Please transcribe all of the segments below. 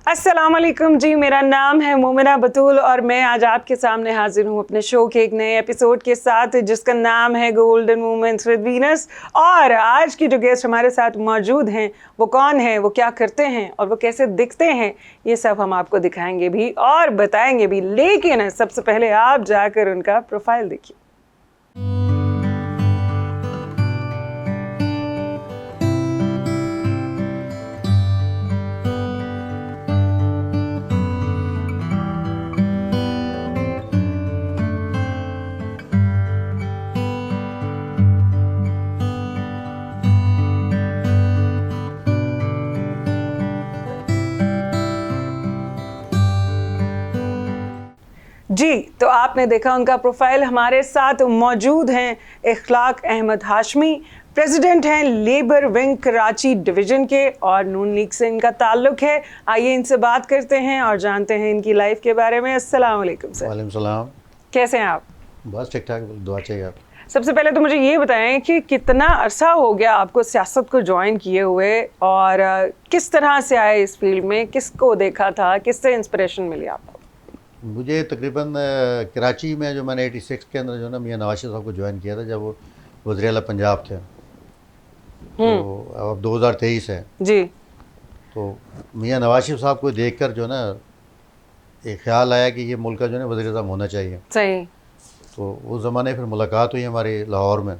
अस्सलाम वालेकुम जी, मेरा नाम है मोमिना बतूल और मैं आज आपके सामने हाजिर हूँ अपने शो के एक नए एपिसोड के साथ जिसका नाम है गोल्डन मोमेंट्स विद वीनस। और आज की जो गेस्ट हमारे साथ मौजूद हैं वो कौन है, वो क्या करते हैं और वो कैसे दिखते हैं, ये सब हम आपको दिखाएंगे भी और बताएंगे भी। लेकिन सबसे पहले आप जाकर उनका प्रोफाइल देखिए। जी, तो आपने देखा उनका प्रोफाइल। हमारे साथ मौजूद हैं इखलाक अहमद हाशमी, प्रेसिडेंट हैं लेबर विंग कराची डिवीज़न के और नून लीग से इनका ताल्लुक़ है। आइए इनसे बात करते हैं और जानते हैं इनकी लाइफ के बारे में। अस्सलाम वालेकुम सर। वालेकुम सलाम। कैसे हैं आप? बस ठीक ठाक, दुआ चाहिए आप। सबसे पहले तो मुझे ये बताएं कि कितना अरसा हो गया आपको सियासत को ज्वाइन किए हुए और किस तरह से आए इस फील्ड में, किसको देखा था, किससे इंस्पिरेशन मिली आपको? मुझे तकरीबन कराची में जो मैंने 86 के अंदर जो ना मियाँ नवाज शरीफ साहब को ज्वाइन किया था जब वो वज़ीर आला पंजाब थे। तो अब 2023 है जी। तो मियाँ नवाज शरीफ साहब को देखकर जो ना एक ख्याल आया कि ये मुल्क का जो है वज़ीर आज़म होना चाहिए। सही। तो उस ज़माने फिर मुलाकात हुई हमारी लाहौर में।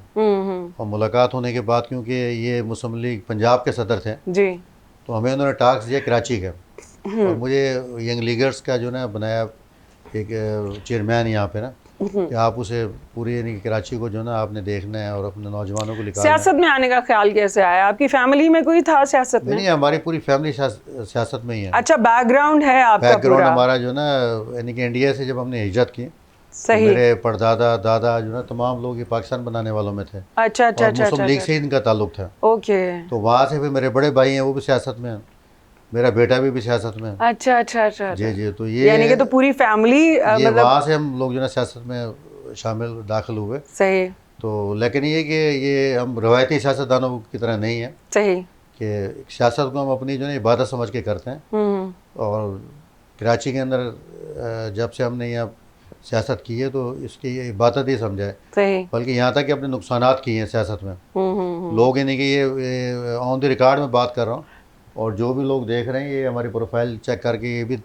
और मुलाकात होने के बाद क्योंकि ये मुस्लिम लीग पंजाब के सदर थे जी। तो हमें उन्होंने टास्क दिया कराची का और मुझे यंग लीगर्स का जो ना बनाया एक चेयरमैन यहाँ पे ना कि आप उसे पूरी यानी कि कराची को जो ना आपने देखना है और अपने नौजवानों को निकालना है। सियासत में आने का ख्याल कैसे आया? आपकी फैमिली में कोई था सियासत में? नहीं, हमारी पूरी फैमिली सियासत में ही है। अच्छा, बैकग्राउंड है आपका बैकग्राउंड पूरा? हमारा जो ना यानी कि इंडिया से जब हमने हिजरत की सही। तो मेरे परदादा दादा जो ना तमाम लोग ये पाकिस्तान बनाने वालों में थे। अच्छा अच्छा अच्छा। मुस्लिम लीग से इनका ताल्लुक था। ओके। तो वहाँ से फिर मेरे बड़े भाई हैं वो भी सियासत में हैं, मेरा बेटा भी सियासत में है। अच्छा अच्छा अच्छा। जी जी। तो ये यानी कि तो पूरी फैमिली ये मतलब वहाँ से हम लोग जो ना सियासत में शामिल दाखिल हुए। सही। तो लेकिन ये कि ये हम रवायती सियासतदानों की तरह नहीं है सही कि सियासत को हम अपनी जो है इबादत समझ के करते हैं। और कराची के अंदर जब से हमने यहाँ सियासत की है तो इसकी ये इबादत ही समझा है। सही। बल्कि यहाँ तक कि अपने नुकसानात किए हैं सियासत में। लोग यानी कि ये ऑन द रिकॉर्ड में बात कर रहा हूँ और जो भी लोग देख रहे हैं ये हमारी प्रोफाइल चेक करके ये भी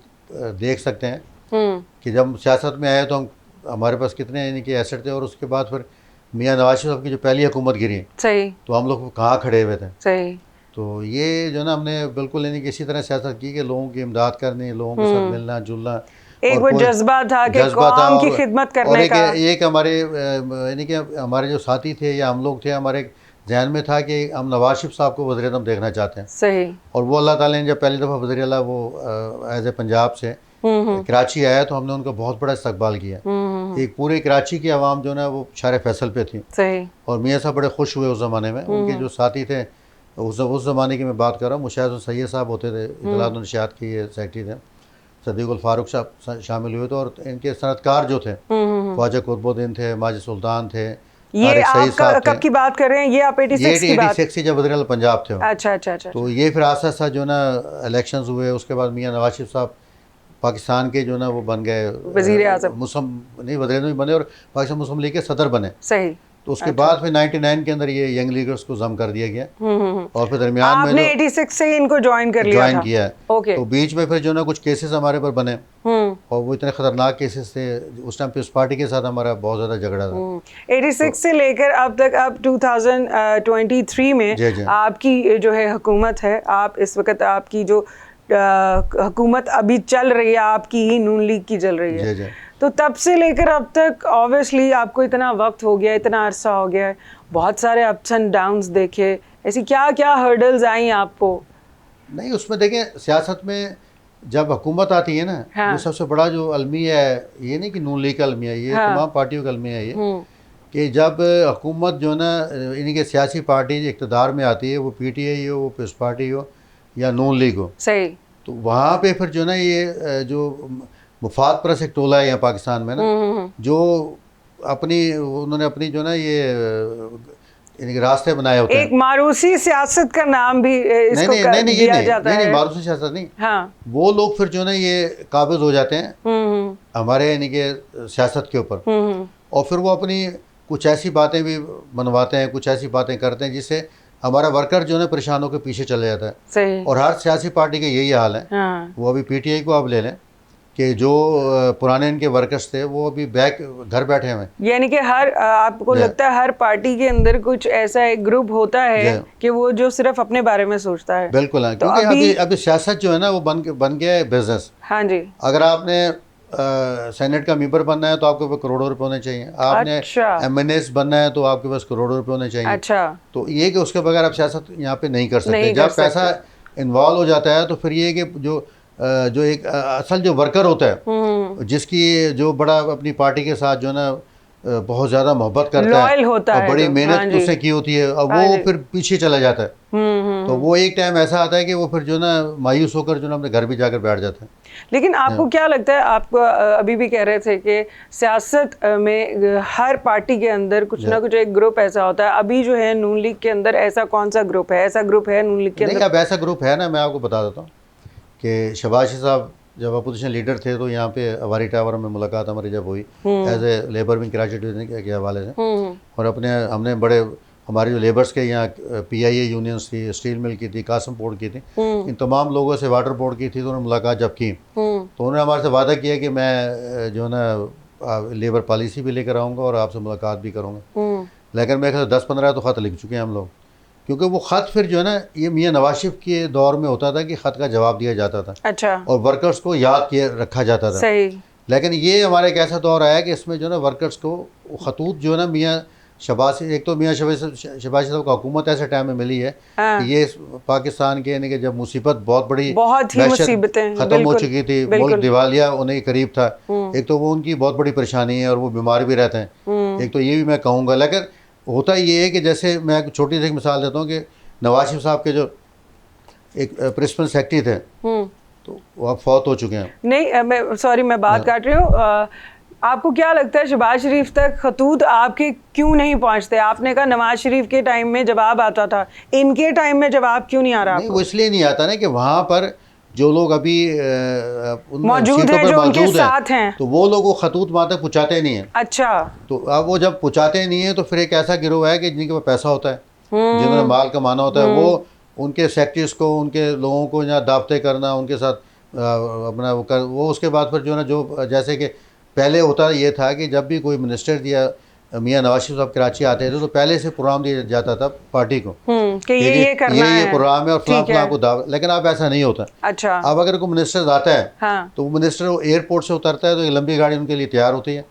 देख सकते हैं कि जब सियासत में आए तो हम हमारे पास कितने यानी कि एसेट थे और उसके बाद फिर मियाँ नवाज शरीफ साहब की जो पहली हुकूमत गिरी सही तो हम लोग कहाँ खड़े हुए थे। सही। तो ये जो ना हमने बिल्कुल यानी कि इसी तरह सियासत की कि लोगों की इमदाद करनी, लोगों के साथ मिलना जुलना, एक वो जज्बा था कि कौम की खिदमत करने का। और एक हमारे यानी कि हमारे जो साथी थे या हम लोग थे, हमारे जहन में था कि हम नवाज शरीफ साहब को वज़ीर आज़म देखना चाहते हैं। सही। और वो अल्लाह ताला ने जब पहली दफ़ा वज़ीर आला वो एज ए पंजाब से कराची आया तो हमने उनका बहुत बड़ा इस्तकबाल किया। एक पूरे कराची की आवाम जो ना वो शार फैसल पे थी। सही। और मियाँ साहब बड़े खुश हुए उस ज़माने में। उनके जो साथी थे उस ज़माने की मैं बात कर रहा हूँ, मुशाहिद सैयद साहब होते थे, इत्तलात नशियात के ये सेक्रेटरी थे, सदीकुल फारूक साहब शामिल हुए थे और इनके सनतकार जो थे ख्वाजा कुतुबुद्दीन थे, माजिद सुल्तान थे। ये आप कब की बात कर रहे हैं? ये आप 86 की बात? 86 से जब वज़ीर आला पंजाब थे। अच्छा अच्छा अच्छा। तो ये फिर आस्ता आस्ता जो ना इलेक्शंस हुए, उसके बाद मियाँ नवाज शरीफ साहब पाकिस्तान के जो ना वो बन गए वज़ीर आज़म, मुस्लिम नहीं वज़ीर आज़म बने और पाकिस्तान मुस्लिम लीग के सदर बने। सही। तो उसके बाद फिर 99 के अंदर ये यंग लीगर्स को जम कर दिया गया और फिर दरमियान में आपने 86 से इनको ज्वाइन किया है। ओके। तो बीच में फिर जो ना कुछ केसेस हमारे पर बने और वो इतने खतरनाक केसेस थे उस टाइम पे उस पार्टी के साथ हमारा बहुत ज़्यादा झगड़ा था। 86 से लेकर अब तक, अब 2023 में आपकी जो है हुकूमत है, आप इस वक्त आपकी जो हुकूमत अभी चल रही है आपकी ही नून लीग की चल रही है। तो तब से लेकर अब तक ऑब्वियसली आपको इतना वक्त हो गया, इतना अरसा हो गया है, बहुत सारे अप्स एंड डाउन्स देखे, ऐसी क्या क्या हर्डल्स आई आपको? नहीं, उसमें देखें सियासत में जब हुकूमत आती है ना, हाँ। जो सबसे बड़ा जो अलमिया है ये नहीं कि नून लीग का अलमिया, ये हाँ। तमाम पार्टियों का अलमिया है ये कि जब हुकूमत जो ना इनकी सियासी पार्टी इक़्तिदार में आती है, वो PTI हो, वो पीपल्स पार्टी हो या नून लीग हो, सही, तो वहाँ पे फिर जो ना ये जो मुफाद परस्त एक टोला है यहाँ पाकिस्तान में ना, जो उन्होंने अपनी जो ना ये यानी कि रास्ते बनाए होते हैं। एक मारूसी सियासत का नाम भी इसको नहीं, दिया जाता है। नहीं, मारूसी सियासत नहीं। हाँ। वो लोग फिर जो ना ये काबिज हो जाते हैं हमारे यानी कि सियासत के ऊपर, और फिर वो अपनी कुछ ऐसी बातें भी बनवाते हैं, कुछ ऐसी बातें करते हैं जिससे हमारा वर्कर जो है परेशान होकर पीछे चले जाता है। सही। और हर सियासी पार्टी का यही हाल है। हाँ। वो अभी पीटीआई को आप ले लें कि जो पुराने इनके वर्कर्स थे वो अभी घर बैठे हुए हैं। यानी कि आपको लगता है हर पार्टी के अंदर कुछ ऐसा एक ग्रुप होता है कि वो जो सिर्फ अपने बारे में सोचता है। बिल्कुल है, क्योंकि अभी सियासत जो है ना वो बन गया है बिजनेस। हाँ जी। अगर आपने सेनेट का मेंबर बनना है तो आपके पास करोड़ों रुपए होने चाहिए। आपने एमएनएस बनना है तो आपके पास करोड़ों रुपए होने चाहिए। अच्छा। तो ये कि उसके बगैर आप सियासत यहाँ पे नहीं कर सकते। जब पैसा इन्वॉल्व हो जाता है तो फिर ये कि जो एक असल जो वर्कर होता है, जिसकी जो बड़ा अपनी पार्टी के साथ जो है ना बहुत ज़्यादा मोहब्बत करता है और बड़ी मेहनत उससे की होती है, और वो फिर पीछे चला जाता है। तो वो एक टाइम ऐसा आता है कि वो फिर जो ना मायूस होकर जो ना अपने घर भी जाकर बैठ जाता है। लेकिन आपको क्या लगता है, आप अभी भी कह रहे थे कि सियासत में हर पार्टी के अंदर कुछ ना कुछ एक ग्रुप ऐसा होता है। अभी जो है नून लीग के अंदर ऐसा कौन सा ग्रुप है? ऐसा ग्रुप है नून लीग के अंदर? नहीं, अब ऐसा ग्रुप है ना, मैं आपको बता देता हूँ कि शहबाज साहब जब अपोजिशन लीडर थे तो यहाँ पे हवारी टावर में मुलाकात हमारी जब हुई as a labour wing Karachi division के हवाले से, और हमने बड़े हमारी जो लेबर्स के यहाँ पीआईए यूनियंस थी, स्टील मिल की थी, कासम बोर्ड की थी, इन तमाम लोगों से, वाटर बोर्ड की थी, तो उन्होंने मुलाकात जब की तो उन्होंने हमारे से वादा किया कि मैं जो है ना लेबर पॉलिसी भी लेकर आऊँगा और आपसे मुलाकात भी करूँगा। लेकिन मेरे ख्याल 10-15 तो ख़त लिख चुके हैं हम लोग, क्योंकि वो ख़त फिर जो है ना ये मियाँ नवाज शरीफ के दौर में होता था कि ख़त का जवाब दिया जाता था। अच्छा। और वर्कर्स को याद किए रखा जाता था। सही। लेकिन ये हमारे एक ऐसा दौर आया कि इसमें जो है ना वर्कर्स को खतूत जो है ना मियाँ शहबाज, एक तो मियाँ शहबाज साहब का हुकूमत ऐसे टाइम में मिली है कि ये पाकिस्तान के यानी कि जब मुसीबत बहुत ही मुसीबतें ख़त्म हो चुकी थी, मुल्क दिवालिया होने के करीब था। एक तो वो उनकी बहुत बड़ी परेशानी है और वो बीमार भी रहते हैं। एक तो ये भी मैं कहूँगा। लेकिन होता ये है कि जैसे मैं एक छोटी सी मिसाल देता हूँ कि नवाज शरीफ साहब के जो एक प्रिंसिपल सेक्रेटरी थे तो वो अब फौत हो चुके हैं। नहीं, मैं बात काट रही हूँ। आपको क्या लगता है शहबाज शरीफ तक खतूत आपके क्यों नहीं पहुंचते? आपने कहा नवाज शरीफ के टाइम में जवाब आता था, इनके टाइम में जवाब क्यों नहीं आ रहा? नहीं, वो इसलिए नहीं आता ना कि वहाँ पर जो लोग अभी मौजूद हैं, जो उनके साथ हैं, तो वो लोग वो खतूत वहाँ तक पहुँचाते नहीं हैं। अच्छा। तो अब वो जब पहुँचाते नहीं है तो फिर एक ऐसा गिरोह है कि जिनके पास पैसा होता है, जिन्होंने माल कमाना होता है, वो उनके सेक्रेटरीज को, उनके लोगों को यहाँ दावतें करना, उनके साथ अपना वो उसके बाद फिर जो है ना, जो जैसे कि पहले होता ये था कि जब भी कोई मिनिस्टर या मियाँ नवाज शरीफ साहब कराची आते थे तो पहले से प्रोग्राम दिया जाता था पार्टी को कि ये करना है, ये प्रोग्राम है और फलां को दावत। लेकिन अब ऐसा नहीं होता। अच्छा। अब अगर कोई मिनिस्टर आता है तो वो मिनिस्टर एयरपोर्ट से उतरता है तो एक लंबी गाड़ी उनके लिए तैयार होती है,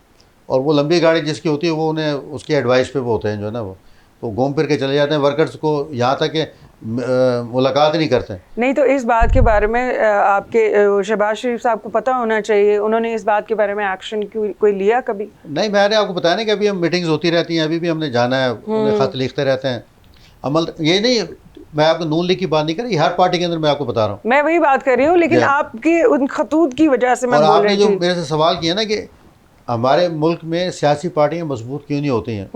और वो लंबी गाड़ी जिसकी होती है वो उन्हें उसकी एडवाइस पे वो होते हैं जो है ना, वो घूम फिर के चले जाते हैं। वर्कर्स को यहाँ तक कि मुलाकात नहीं करते। नहीं, तो इस बात के बारे में आपके शहबाज शरीफ साहब को पता होना चाहिए, उन्होंने इस बात के बारे में एक्शन क्यों कोई लिया कभी? नहीं, मैंने आपको बताया ना कि अभी हम मीटिंग्स होती रहती हैं, अभी भी हमने जाना है, उन्हें ख़त लिखते रहते हैं। अमल ये नहीं, मैं आपको नून लीग की बात नहीं कर रही, हर पार्टी के अंदर मैं आपको बता रहा हूँ, मैं वही बात कर रही हूँ। लेकिन आपके उन खतूत की वजह से मैं बोल रही थी। जो मेरे से सवाल किया ना कि हमारे मुल्क में सियासी पार्टियां मजबूत क्यों नहीं होती हैं?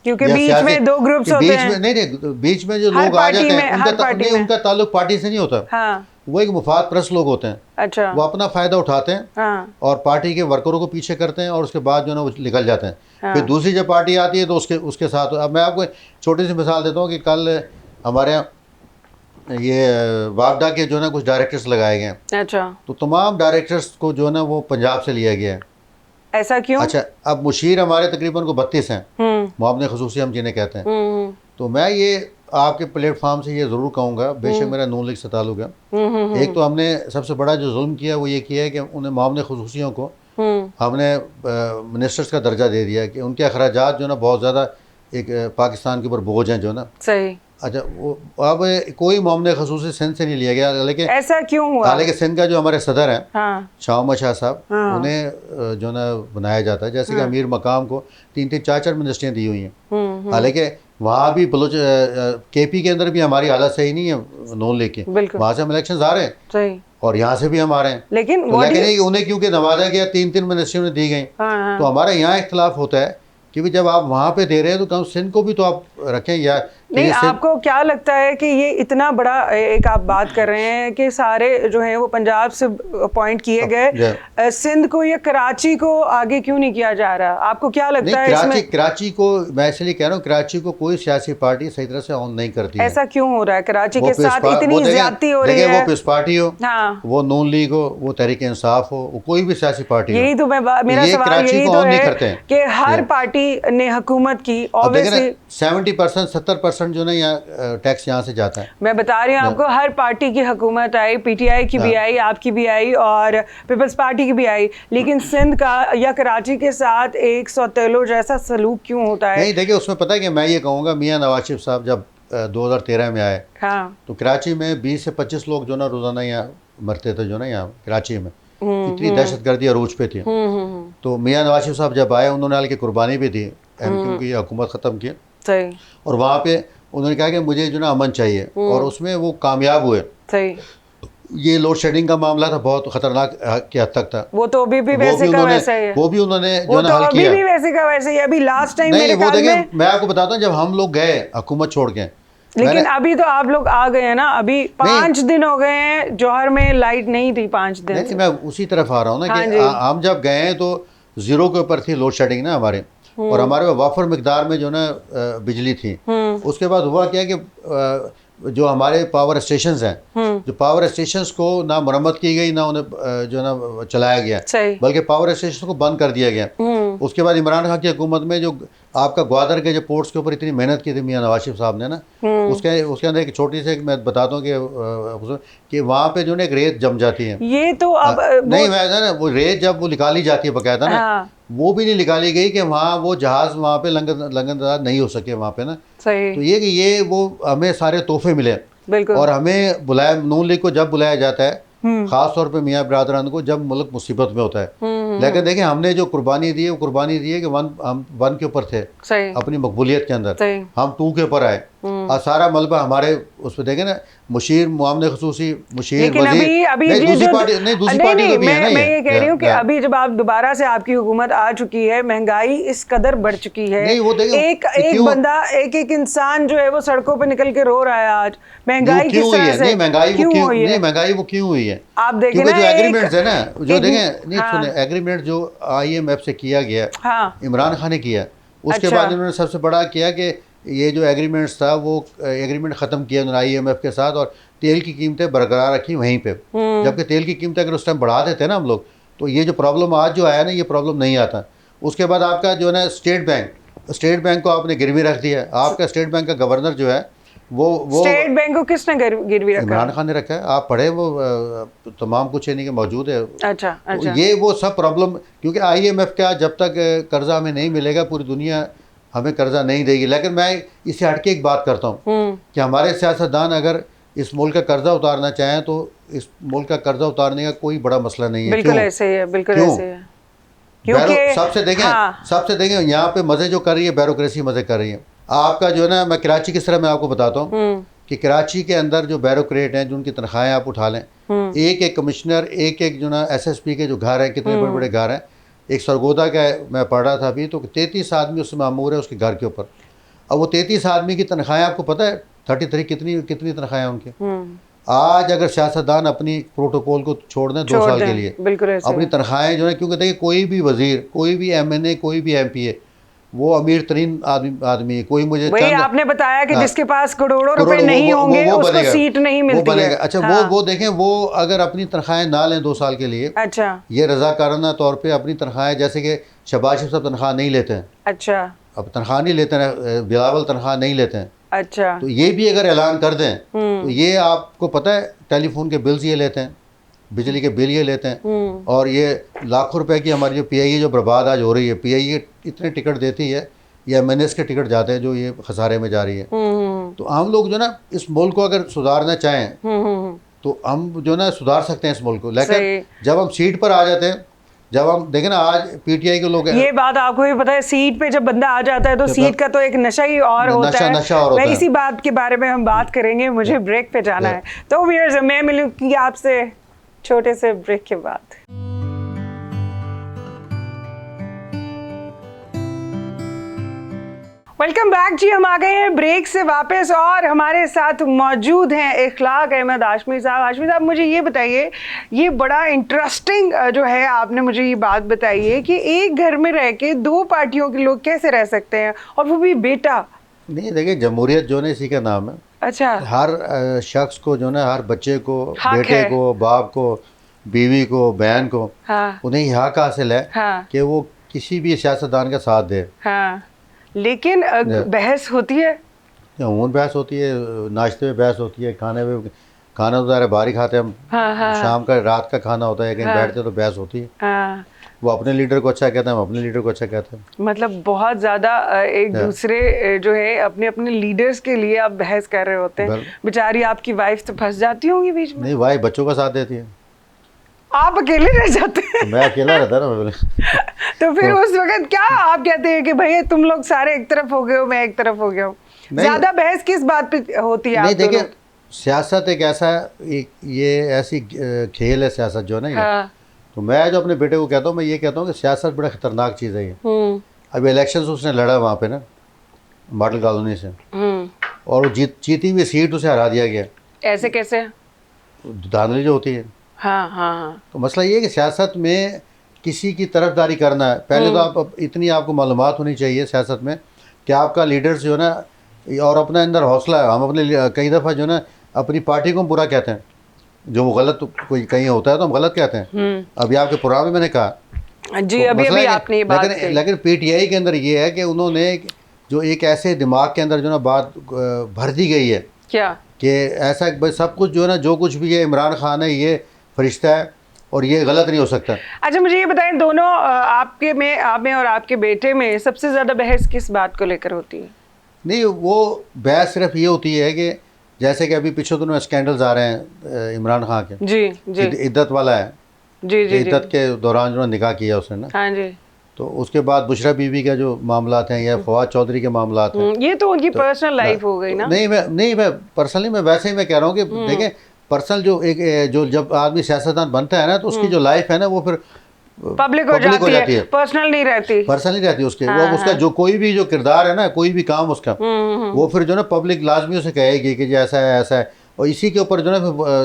क्योंकि बीच में दो ग्रुप्स होते हैं। नहीं, बीच में जो लोग आ जाते हैं उनका ताल्लुक पार्टी से नहीं होता। हाँ। वो एक मुफाद परस्त लोग होते हैं। अच्छा। वो अपना फ़ायदा उठाते हैं। हाँ। और पार्टी के वर्करों को पीछे करते हैं और उसके बाद जो है ना वो निकल जाते हैं। हाँ। फिर दूसरी जब पार्टी आती है तो उसके साथ, अब मैं आपको छोटी सी मिसाल देता हूँ कि कल हमारे यहाँ ये वापडा के जो है ना कुछ डायरेक्टर्स लगाए गए हैं। अच्छा। तो तमाम डायरेक्टर्स को जो है ना वो पंजाब से लिया गया है। ऐसा क्यों? अच्छा, अब मुशीर हमारे तकरीबन को 32 हैं, मुआवने खुसूसी हम जिन्हें कहते हैं। तो मैं ये आपके प्लेटफॉर्म से ये ज़रूर कहूँगा, बेशक मेरा नून लीग से ताल्लुक है, एक तो हमने सबसे बड़ा जो जुल्म किया वो ये किया है कि उन्हें मुआवने खुसूसियों को हमने मिनिस्टर्स का दर्जा दे दिया कि उनके अखराजात जो ना बहुत ज़्यादा एक पाकिस्तान के ऊपर बोझ हैं जो ना। सही। अच्छा, वो अब कोई मामले खसूसी सिंध से नहीं लिया गया, लेकिन ऐसा क्यों हुआ? हालांकि सिंध का जो हमारे सदर हैं, हाँ। शाह शाह साहब, उन्हें जो ना बनाया जाता है, जैसे कि अमीर मकाम को 3-3 4-4 मिनिस्ट्रियाँ दी हुई हैं। हालांकि वहाँ भी बलोच केपी के अंदर भी हमारी हालत सही नहीं है नून लीग की, वहाँ से हम इलेक्शन आ रहे हैं। सही। और यहाँ से भी हम आ रहे हैं, लेकिन उन्हें क्योंकि नवाजा गया 3-3 मिनिस्ट्रियों ने दी गई। तो हमारा यहाँ इख्तलाफ होता है कि जब आप वहाँ पे दे रहे हैं तो कम सिंध को भी तो आप रखें। या नहीं, आपको क्या लगता है कि ये इतना बड़ा एक आप बात कर रहे हैं कि सारे जो हैं वो पंजाब से अपॉइंट किए गए, सिंध को या कराची को आगे क्यों नहीं किया जा रहा? आपको क्या लगता है इसमें? कराची को मैं इसलिए कह रहा हूँ, कराची को कोई सियासी पार्टी सही तरह से ऑन नहीं करती है। ऐसा क्यों हो रहा है? कराची के साथ इतनी ज्यादती हो रही है। वो पीस पार्टी हो, हाँ, वो नून लीग हो, वो तहरीक इंसाफ हो, वो कोई भी सियासी पार्टी हो, यही तो मेरा सवाल यही तो है कि हर पार्टी ने हुकूमत की ऑब्वियसली 70% 70% जो ना यहाँ टैक्स यहाँ से जाता है। मैं बता रही हूँ आपको, हर पार्टी की हुकूमत आई, पीटीआई की भी आई, आपकी भी आई और पीपल्स पार्टी की भी आई, लेकिन सिंध का या कराची के साथ एक सौतेलो जैसा सलूक क्यों होता है? नहीं देखिए, उसमें पता है कि मैं ये कहूँगा, मियाँ नवाज शरीफ साहब जब 2013 में आए, हाँ, तो कराची में 20 से 25 लोग जो ना रोज़ाना यहाँ मरते थे, जो ना यहाँ कराची में इतनी दहशतगर्दी अरूज पे थी। तो मियाँ नवाज शरीफ साहब जब आए, उन्होंने हालांकि कुर्बानी भी दी, एमक्यू की हुकूमत ख़त्म की, सही, और वहाँ पे उन्होंने कहा कि मुझे जो ना अमन चाहिए, और उसमें वो कामयाब हुए। सही। ये लोड शेडिंग का मामला था, बहुत खतरनाक की हद तक था। वो तो अभी भी वैसे का वैसा ही है। वो भी उन्होंने जो ना हल किया। अभी भी वैसे का वैसे ही। अभी लास्ट टाइम मेरे वो ख्याल में, मैं आपको बताता हूँ, जब हम लोग गए हुकूमत छोड़ के, लेकिन अभी तो आप लोग आ गए हैं ना, अभी 5 दिन हो गए हैं, जौहर में लाइट नहीं थी 5 दिन। नहीं, मैं उसी तरफ आ रहा हूँ ना कि हम जब गए हैं तो 0 के ऊपर थी लोड शेडिंग ना हमारे, और हमारे में वाफर मिकदार में जो ना बिजली थी। उसके बाद हुआ क्या कि जो हमारे पावर स्टेशंस हैं, जो पावर स्टेशंस को ना मरम्मत की गई, ना उन्हें जो ना चलाया गया, बल्कि पावर स्टेशन को बंद कर दिया गया। उसके बाद इमरान खान की हुकूमत में जो आपका ग्वादर के जो पोर्ट्स के ऊपर इतनी मेहनत की थी मियाँ नवाज शरीफ साहब ने ना, उसके अंदर एक छोटी सी मैं बताता हूँ कि वहाँ पे जो ना एक रेत जम जाती है। ये तो अब नहीं, मैं ना वो रेत जब वो निकाली जाती है बकायदा ना, वो भी नहीं निकाली गई कि वहाँ वो जहाज़ वहाँ पे लंगरदार नहीं हो सके वहाँ पे ना। सही। तो ये कि ये वो हमें सारे तोहफे मिले, और हमें बुलाया, नून लीग को जब बुलाया जाता है, खास तौर पे मियाँ बरादरान को, जब मुल्क मुसीबत में होता है। लेकिन देखिए, हमने जो कुर्बानी दी है, वो कुर्बानी दी है कि हम 1 के ऊपर थे अपनी मकबूलियत के अंदर, हम 2 के ऊपर आए, और सारा मलबा हमारे उस पर देखे ना, मुशीर मुआमले खसूसी, मुशीर वजीर, दूसरी पार्टी तो भी है ना। मैं ये कह रही हूँ कि अभी जब आप दोबारा से आपकी हुकूमत आ चुकी है, महंगाई इस कदर बढ़ चुकी है, एक बंदा, एक इंसान जो है वो सड़कों पे निकल के रो रहा है आज, महंगाई किस तरह से क्यों हुई है? महंगाई वो क्यों हुई है? आप देखें ना, जो एग्रीमेंट्स है ना, जो देखें, नहीं सुने, एग्रीमेंट जो IMF से किया गया, इमरान खान ने किया, उसके बाद उन्होंने सबसे बड़ा किया कि ये जो एग्रीमेंट्स था, वो एग्रीमेंट ख़त्म किया उन्होंने IMF के साथ, और तेल की कीमतें बरकरार रखी वहीं पे। जबकि तेल की कीमतें अगर उस टाइम बढ़ा देते ना हम लोग, तो ये जो प्रॉब्लम आज जो आया ना, ये प्रॉब्लम नहीं आता। उसके बाद आपका जो है ना स्टेट बैंक को आपने गिरवी रख दिया। आपका स्टेट बैंक का गवर्नर जो है, वो स्टेट बैंक को किसने गिरवी रखा? इमरान खान ने रखा है। आप पढ़े, वो तमाम कुछ यानी कि मौजूद है। अच्छा। ये वो सब प्रॉब्लम, क्योंकि IMF का जब तक कर्जा हमें नहीं मिलेगा, पूरी दुनिया हमें कर्जा नहीं देगी। लेकिन मैं इससे हटके एक बात करता हूँ कि हमारे सियासतदान अगर इस मुल्क का कर्जा उतारना चाहें, तो इस मुल्क का कर्जा उतारने का कोई बड़ा मसला नहीं है। बिल्कुल ऐसे ही है, बिल्कुल ऐसे है। क्योंकि सबसे देखें यहाँ पे मज़े जो कर रही है, ब्यूरोक्रेसी मज़े कर रही है। आपका जो है ना, मैं कराची किस तरह मैं आपको बताता हूँ कि कराची के अंदर जो ब्यूरोक्रेट हैं, जिनकी तनख्वाहें आप उठा लें, एक कमिश्नर, एक जो ना SSP के जो घर हैं, कितने बड़े बड़े घर हैं। एक सरगोदा का मैं पढ़ रहा था अभी, तो 33 आदमी उसमें मामूर है उसके घर के ऊपर। अब वो 33 आदमी की तनख्वाहें आपको पता है 33 कितनी तनख्वाहें उनकी। आज अगर सियासतदान अपनी प्रोटोकॉल को छोड़ दें 2 साल के लिए, अपनी तनख्वाहें जो है, क्योंकि देखिए कोई भी वजीर, कोई भी MNA, कोई भी MPA, वो अमीर तरीन आदमी है। कोई मुझे आपने बताया कि जिसके पास करोड़ों रुपए नहीं होंगे, उसको सीट नहीं मिलती है। अच्छा, वो देखें, वो अगर अपनी तनख्वाहें ना लें 2 साल के लिए, अच्छा, ये रजाकाराना तौर पे अपनी तनख्वाहें, जैसे कि शहबाज शरीफ साहब तनख्वाह नहीं लेते हैं। अच्छा, अब तनख्वाह नहीं लेते हैं, बिलावल तनख्वाह नहीं लेते हैं। अच्छा, तो ये भी अगर ऐलान कर दें, तो ये आपको पता है टेलीफोन के बिल्स ये लेते हैं, बिजली के बिल ये लेते हैं, और ये लाखों रुपए की हमारी जो PIA जो बर्बाद आज हो रही है, PIA इतने टिकट देती है, या MNS के टिकट जाते हैं जो ये खसारे में जा रही है। तो हम लोग जो ना इस मुल्क को अगर सुधारना चाहें, तो हम जो ना सुधार सकते हैं इस मुल्क को। लेकिन जब हम सीट पर आ जाते हैं, जब हम देखें ना, आज PTI के लोग, ये बात आपको भी पता है, सीट पे जब बंदा आ जाता है तो सीट का तो एक नशा ही और होता है। नशा और होता है। इसी बात के बारे में हम बात करेंगे, मुझे ब्रेक पे जाना है। तो व्यूअर्स, मैं मिलूंगी आपसे छोटे से ब्रेक के बाद। वेलकम बैक जी। हम आ गए हैं ब्रेक से वापस और हमारे साथ मौजूद हैं इखलाक अहमद हाशमी साहब। हाशमी साहब, मुझे ये बताइए, ये बड़ा इंटरेस्टिंग जो है आपने मुझे ये बात बताई है कि एक घर में रह के दो पार्टियों के लोग कैसे रह सकते हैं, और वो भी बेटा। नहीं देखिए, जमहूरियत जो है इसी का नाम है। अच्छा। हर शख्स को जो है, हर बच्चे को, हक बेटे है। को, बाप को, बीवी को, बहन को, हाँ उन्हें ये हक हासिल है हाँ कि वो किसी भी सियासतदान का साथ दे। हाँ, लेकिन बहस होती है। अमूमन बहस होती है, नाश्ते में बहस होती है, खाने में। खाना तो ज़्यादा बाहर ही खाते हैं हम। हाँ हाँ शाम का, रात का खाना होता है, कहीं हाँ, बैठते तो बहस होती है। हाँ। वो अपने लीडर को अच्छा कहते हैं, हम अपने लीडर को अच्छा कहते हैं। मतलब बहुत ज्यादा एक दूसरे जो है अपने अपने लीडर्स के लिए आप बहस कर रहे होते हैं। बेचारी आपकी वाइफ तो फंस जाती होंगी बीच में। नहीं, वाइफ बच्चों का साथ देती है, आप अकेले रह जाते हैं। तो मैं अकेला रहता ना। तो फिर उस वक्त क्या आप कहते हैं कि भैया तुम लोग सारे एक तरफ हो गए हो, मैं एक तरफ हो गया हूँ? ज्यादा बहस किस बात पे होती है? नहीं देखिए, सियासत एक ऐसा ये ऐसी खेल है सियासत जो है ना ये। हाँ। तो मैं जो अपने बेटे को कहता हूँ, मैं ये कहता हूँ कि सियासत बड़ा खतरनाक चीज़ है ये। अभी इलेक्शंस उसने लड़ा वहाँ पे ना, मॉडल कॉलोनी से, और वो जीती हुई सीट उसे हरा दिया गया। ऐसे कैसे? धांधली जो होती है। हाँ हाँ हाँ। तो मसला ये है कि सियासत में किसी की तरफदारी करना है। पहले तो आप इतनी आपको मालूमात होनी चाहिए सियासत में कि आपका लीडर्स जो है ना, और अपने अंदर हौसला है। हम अपने कई दफ़ा जो है ना अपनी पार्टी को बुरा कहते हैं, जो वो गलत कोई कहीं होता है तो हम गलत कहते हैं। अभी आपके प्रोग्राम में मैंने कहा जी, तो अभी आपने ये बात कही। लेकिन पीटीआई के अंदर ये है कि उन्होंने जो एक ऐसे दिमाग के अंदर जो ना बात भर दी गई है क्या कि ऐसा सब कुछ जो है ना, जो कुछ भी है, इमरान खान है, ये फरिश्ता है और ये गलत नहीं हो सकता। अच्छा, मुझे ये बताएं, दोनों आप में और आपके बेटे में सबसे ज़्यादा बहस किस बात को लेकर होती है? नहीं, वो बहस सिर्फ ये होती है कि जैसे कि अभी पिछले दिनों स्कैंडल्स आ रहे हैं इमरान खान के। जी जी। इद्दत वाला है। जी जी। इद्दत के दौरान जो निकाह किया उसने ना। हाँ जी। तो उसके बाद बुशरा बीवी का जो मामलात हैं या फवाद चौधरी के मामलात हैं, ये तो उनकी पर्सनल लाइफ हो गई ना। नहीं मैं पर्सनली, मैं वैसे ही मैं कह रहा हूँ कि देखें, पर्सनल जो जब आदमी सियासतदान बनता है ना, तो उसकी जो लाइफ है ना वो फिर पब्लिक हो जाती है, पर्सनल नहीं रहती। पर्सनल नहीं रहती उसके। वो उसका जो कोई भी जो किरदार है ना, कोई भी काम उसका, वो फिर जो ना पब्लिक लाजमी उसे कहेगी कि ऐसा है ऐसा है। और इसी के ऊपर जो ना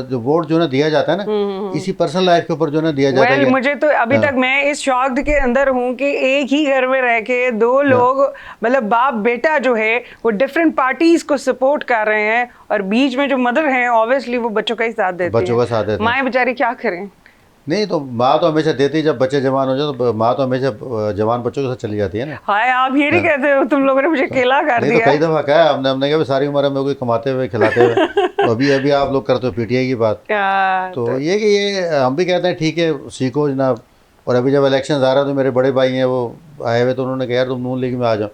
जो वोट जो ना दिया जाता है ना, इसी पर्सनल लाइफ के ऊपर जो ना दिया जाता है। मुझे तो अभी तक मैं इस शॉक्ड के अंदर हूँ कि एक ही घर में रह के दो लोग, मतलब बाप बेटा जो है वो डिफरेंट पार्टीज को सपोर्ट कर रहे हैं, और बीच में जो मदर हैं ऑब्वियसली वो बच्चों का ही साथ देती है। बच्चों का साथ देती है। माएँ बेचारी क्या करें? नहीं तो माँ तो हमेशा देती है, जब बच्चे जवान हो जाए तो माँ तो हमेशा जवान बच्चों के साथ चली जाती है ना। हाय, आप ये नहीं कहते हो, तुम लोगों ने मुझे केला कर दिया। नहीं तो कई दफ़ा कहा है हमने कहा सारी उम्र में कोई कमाते हुए खिलाते हुए, तो अभी आप लोग करते हो पीटीआई की बात। तो ये कि ये हम भी कहते हैं ठीक है, सीखो जनाब। और अभी जब इलेक्शन आ रहा है तो मेरे बड़े भाई हैं वो आए हुए, तो उन्होंने कहा यार तुम नून लीग में आ जाओ,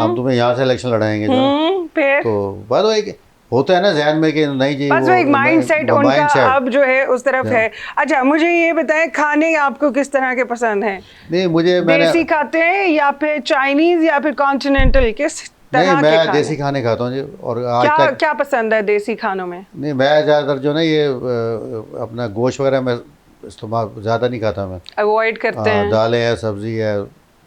हम तुम्हें यहाँ से इलेक्शन लड़ाएंगे जो। तो बात वो एक होता है ना जहन में कि नहीं जी, बस वो एक माइंडसेट उनका अब जो है उस तरफ है। अच्छा, मुझे ये बताएं, खाने आपको किस तरह के पसंद हैं? नहीं, मुझे देसी खाते हैं या फिर चाइनीज या फिर कॉन्टिनेंटल, किस तरह नहीं, के मैं खाने? देसी खाने खाता हूँ जी। और आज तक क्या पसंद है देसी खानों में? नहीं, मैं ज़्यादातर जो ना ये अपना गोश्त वगैरह मैं इस्तेमाल ज़्यादा नहीं खाता, मैं अवॉइड करते हैं। दालें है, सब्जी है,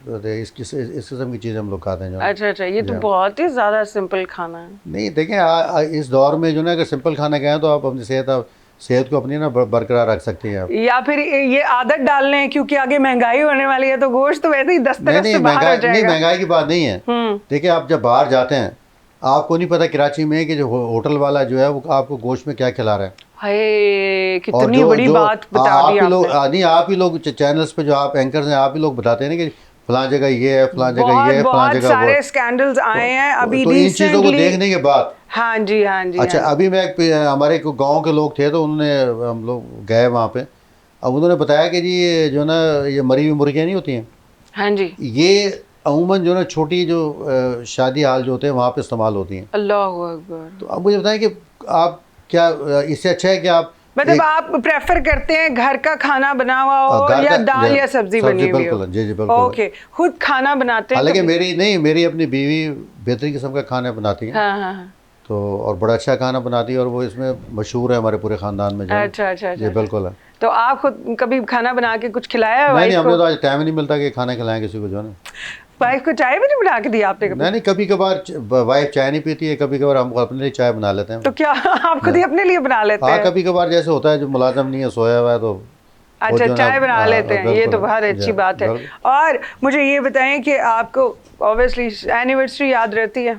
इस किस्म की चीज़ें हम लोग खाते हैं जो। अच्छा, ये तो बहुत ही ज़्यादा सिंपल खाना है। नहीं देखें, इस दौर में जो ना अगर सिंपल खाना खाएं तो आप अपनी सेहत को अपनी ना बरकरार रख सकते हैं आप। या फिर ये आदत डाल लें क्योंकि आगे महंगाई होने वाली है, तो गोश्त तो वैसे ही 10 तरफ से बाहर हो जाएगा। नहीं, महंगाई की बात नहीं है। देखिए, आप जब बाहर जाते हैं आपको नहीं पता कराची में कि जो होटल वाला जो है वो आपको गोश्त में क्या खिला रहा है। हाय, कितनी बड़ी बात बता दी आपने। आप ही लोग चैनल्स पे जो आप एंकर्स हैं, आप ही लोग बताते हैं ना कि फलां जगह ये है, फलां जगह ये है, फलां जगह वो। सारे स्कैंडल्स आए हैं अभी तो इन चीज़ों को देखने के बाद। हाँ जी, हाँ जी। अच्छा, अभी मैं हमारे गांव के लोग थे तो उन्होंने, हम लोग गए वहाँ पे, अब उन्होंने बताया कि जी ये जो ना ये मरी हुई मुर्गियाँ नहीं होती हैं, हाँ जी, ये अमूमन जो ना छोटी जो शादी हाल जो होते हैं वहाँ पे इस्तेमाल होती हैं। अल्लाह अकबर। तो अब मुझे बताएं कि आप क्या, इससे अच्छा है कि आप मतलब आप प्रेफर करते हैं घर का खाना बना हुआ हो या दाल या सब्जी बनी हुई हो? जी जी बिल्कुल। ओके, खुद खाना बनाते हैं? हालांकि मेरी अपनी बीवी बेहतरीन किस्म का खाना बनाती है। हाँ। तो और बड़ा अच्छा खाना बनाती है, और वो इसमें मशहूर है हमारे पूरे खानदान में। अच्छा। जी बिल्कुल है। तो आप खुद कभी खाना बना के कुछ खिलाया है? नहीं, हमने तो आज टाइम नहीं मिलता कि खाना खिलाएं किसी को जो ना। वाइफ को चाय भी नहीं बना के दी आपने कभी? नहीं, कभी कभार वाइफ चाय नहीं पीती है, कभी कभार हम अपने लिए चाय बना लेते हैं। तो क्या आप खुद ही अपने लिए बना लेते हाँ, हैं? कभी कभार जैसे होता है जो मुलाजम नहीं है, सोया हुआ है, तो अच्छा, चाय बना लेते हैं, ये तो बहुत अच्छी बात है। और मुझे ये बताएं कि आपको ऑब्वियसली एनिवर्सरी याद रहती है?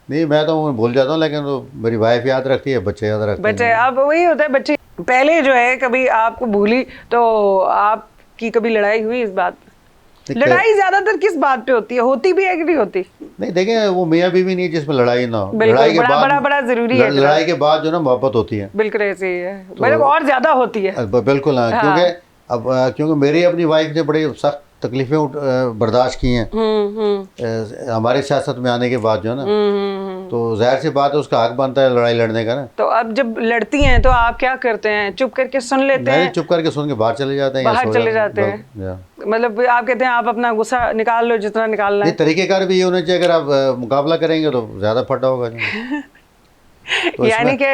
नहीं, मैं तो भूल जाता हूँ, लेकिन तो मेरी वाइफ याद रखती है, बच्चे याद रखते बच्चे, हैं। अब वही होता है, बच्चे पहले जो है कभी आपको भूली तो आपकी कभी लड़ाई हुई इस बात पे? लड़ाई ज्यादातर किस बात पे होती है, होती भी है कि नहीं होती? नहीं, देखें, वो मियाँ बीवी नहीं जिसमें लड़ाई ना हो। बिल्कुल, लड़ाई के बड़ा बाद बड़ा जरूरी है। लड़ाई के बाद जो ना मोहब्बत होती है, बिल्कुल ऐसे ही है, मतलब और ज्यादा होती है। बिल्कुल। हाँ, क्योंकि अब क्योंकि मेरी अपनी वाइफ ने बड़ी सख्त तकलीफें बर्दाश्त की हैं हमारे सियासत में आने के बाद जो है ना, तो जाहिर सी बात है उसका हक बनता है लड़ाई लड़ने का ना। तो अब जब लड़ती हैं तो आप क्या करते हैं, चुप करके सुन लेते हैं? चुप करके सुन के बाहर चले जाते हैं, बाहर चले जाते हैं, मतलब आप कहते हैं आप अपना गुस्सा निकाल लो जितना निकालना है। तरीकेकार भी ये होना चाहिए, अगर आप मुकाबला करेंगे तो ज्यादा फटा होगा। तो यानी कि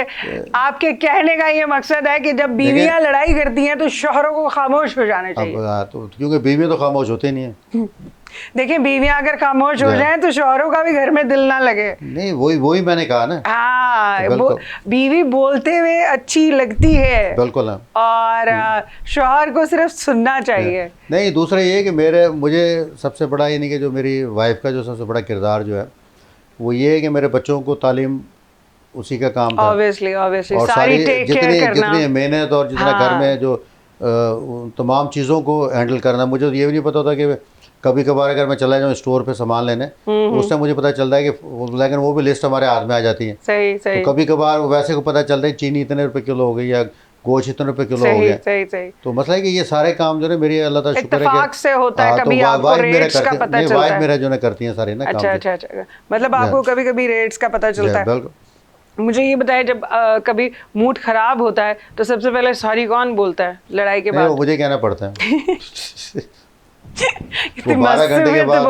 आपके कहने का ये मकसद है कि जब बीवियां लड़ाई करती हैं तो शौहरों को खामोश हो जाना चाहिए। तो क्योंकि बीवियां तो खामोश होती नहीं है। देखिए, बीवियां अगर खामोश हो जाएं तो शौहरों का भी घर में दिल ना लगे। नहीं, वही मैंने कहा ना। हाँ, बीवी बोलते हुए अच्छी लगती है, बिल्कुल। और शौहर को सिर्फ सुनना चाहिए। नहीं, दूसरा ये कि मुझे सबसे बड़ा ये नहीं कि जो मेरी वाइफ का जो सबसे बड़ा किरदार जो है वो ये है कि मेरे बच्चों को तालीम उसी का काम था। ऑब्वियसली और सारी जितनी मेहनत और जितना घर में जो तमाम चीज़ों को हैंडल करना, मुझे तो ये भी नहीं पता होता कि कभी कभार अगर मैं चला जाऊँ स्टोर पे सामान लेने, तो उस टाइम मुझे पता चलता है कि लेकिन वो भी लिस्ट हमारे हाथ में आ जाती है। सही। तो कभी कभार वैसे को पता चलता है चीनी इतने रुपए किलो हो गई या गोश्त इतने रुपए किलो हो गया। सही। तो मसला है कि ये सारे काम जो है मेरी अल्लाह ताला शुक्र है इत्तेफाक से होता है, कभी आपको रेट्स का पता चलता है। वाइफ मेरा जो है करती है सारे ना काम। अच्छा, मतलब आपको कभी कभी रेट्स का पता चलता है। बिल्कुल। मुझे ये बताएं, जब कभी मूड खराब होता है तो सबसे पहले सॉरी कौन बोलता है लड़ाई के बाद? वो मुझे कहना पड़ता है। वो 12 घंटे के बाद,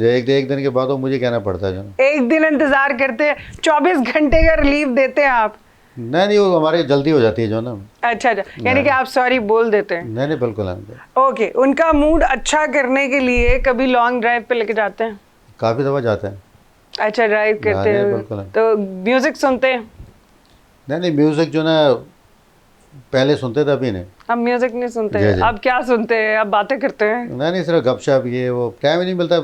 एक दिन के बाद वो मुझे कहना पड़ता है। जो एक दिन इंतजार करते हैं, 24 घंटे का रिलीफ देते हैं आप? नहीं, वो हमारे जल्दी हो जाती है जो ना। अच्छा, यानी कि आप सॉरी बोल देते हैं? नहीं, बिल्कुल। ओके, उनका मूड अच्छा करने के लिए कभी लॉन्ग ड्राइव पे लेके जाते हैं? काफ़ी दफ़ा जाते हैं। अच्छा, ड्राइव करते हैं तो म्यूजिक सुनते हैं? नहीं, म्यूजिक जो ना पहले सुनते थे, अभी नहीं। अब म्यूजिक नहीं सुनते हैं? अब क्या सुनते हैं? अब बातें करते हैं? नहीं, सिर्फ गपशप, ये वो टाइम ही नहीं मिलता।